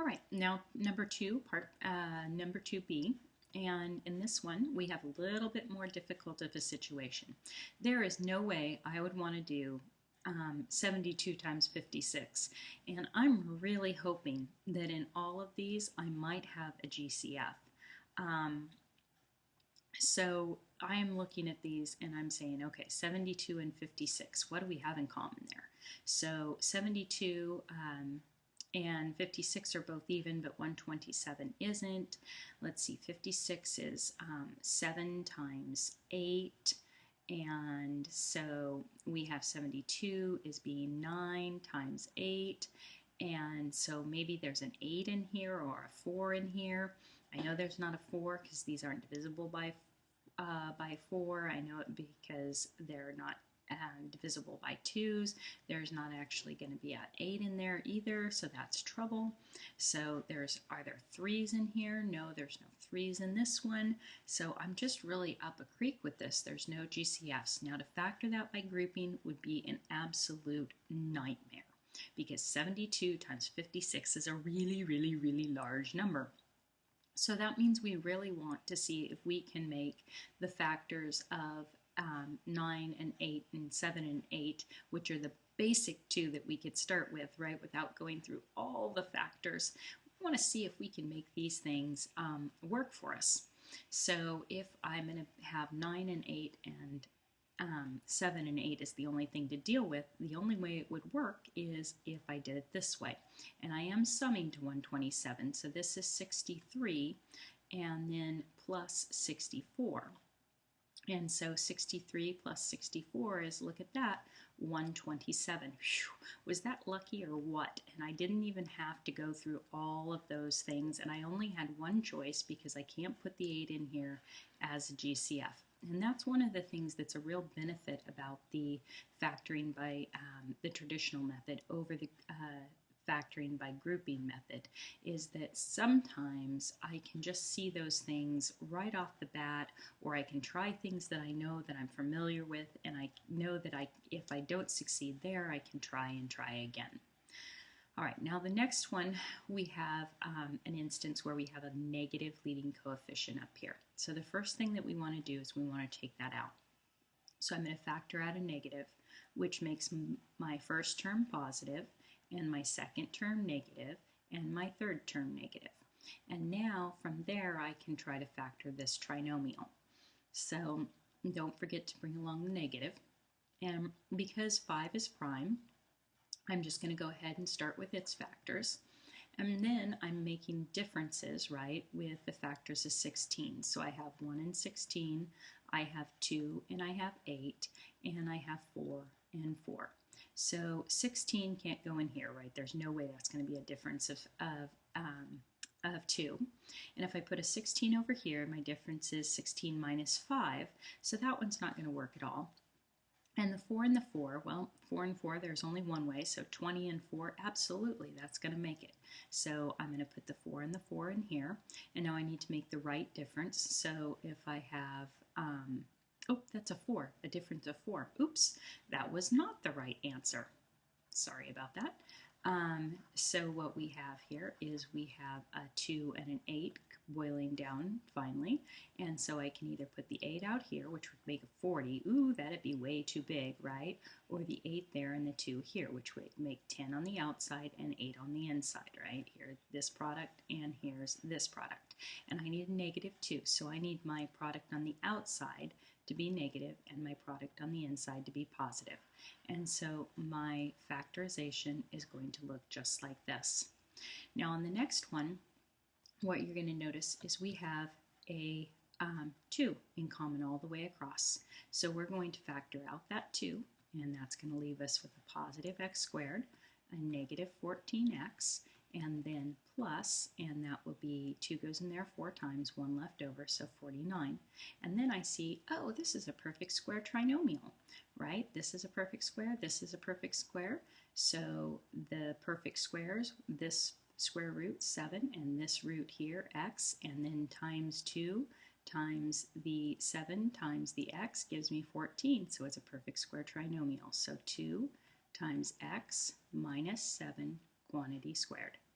right, now number 2B, and in this one we have a little bit more difficult of a situation. There is no way I would want to do 72 times 56, and I'm really hoping that in all of these I might have a GCF. Um, so I am looking at these and I'm saying, okay, 72 and 56, what do we have in common there? So 72 and 56 are both even, but 127 isn't. Let's see, 56 is 7 times 8. And so we have 72 is being 9 times 8. And so maybe there's an 8 in here or a 4 in here. I know there's not a 4 because these aren't divisible by 4. I know it because they're not divisible by 2's. There's not actually going to be an 8 in there either, so that's trouble. So are there 3's in here? No, there's no 3's in this one. So I'm just really up a creek with this. There's no GCFs. Now to factor that by grouping would be an absolute nightmare because 72 times 56 is a really, really, really large number. So that means we really want to see if we can make the factors of 9 and 8 and 7 and 8, which are the basic two that we could start with, right, without going through all the factors. We want to see if we can make these things work for us. So if I'm going to have 9 and 8 and 7 and 8 is the only thing to deal with, the only way it would work is if I did it this way. And I am summing to 127, so this is 63 and then plus 64. And so 63 plus 64 is, look at that, 127. Whew. Was that lucky or what? And I didn't even have to go through all of those things, and I only had one choice because I can't put the 8 in here as a GCF. And that's one of the things that's a real benefit about the factoring by the traditional method over the factoring by grouping method, is that sometimes I can just see those things right off the bat, or I can try things that I know that I'm familiar with, and I know that if I don't succeed there, I can try and try again. All right, now the next one, we have an instance where we have a negative leading coefficient up here. So the first thing that we want to do is we want to take that out. So I'm going to factor out a negative, which makes my first term positive, and my second term negative, and my third term negative. And now from there I can try to factor this trinomial. So don't forget to bring along the negative. And because 5 is prime, I'm just going to go ahead and start with its factors. And then I'm making differences, right, with the factors of 16. So I have 1 and 16, I have 2, and I have 8, and I have 4 and 4. So 16 can't go in here, right? There's no way that's going to be a difference of 2. And if I put a 16 over here, my difference is 16 minus 5, so that one's not going to work at all. And the 4 and the 4, well, 4 and 4, there's only one way, so 20 and 4, absolutely, that's going to make it. So I'm going to put the 4 and the 4 in here, and now I need to make the right difference. So if I have, oh, that's a 4, a difference of 4. Oops, that was not the right answer. Sorry about that. So what we have here is we have a 2 and an 8 boiling down finally, and so I can either put the 8 out here, which would make a 40. Ooh, that'd be way too big, right? Or the 8 there and the 2 here, which would make 10 on the outside and 8 on the inside, right? Here, this product, and here's this product. And I need a negative 2, so I need my product on the outside to be negative and my product on the inside to be positive. And so my factorization is going to look just like this. Now on the next one, what you're going to notice is we have a 2 in common all the way across. So we're going to factor out that 2, and that's going to leave us with a positive x squared, a negative 14x, and then plus, and that will be 2 goes in there 4 times, 1 left over, so 49. And then I see, oh, this is a perfect square trinomial, right? This is a perfect square, this is a perfect square. So the perfect squares, this square root 7 and this root here x, and then times 2 times the 7 times the x gives me 14. So it's a perfect square trinomial. So 2 times x minus 7 quantity squared.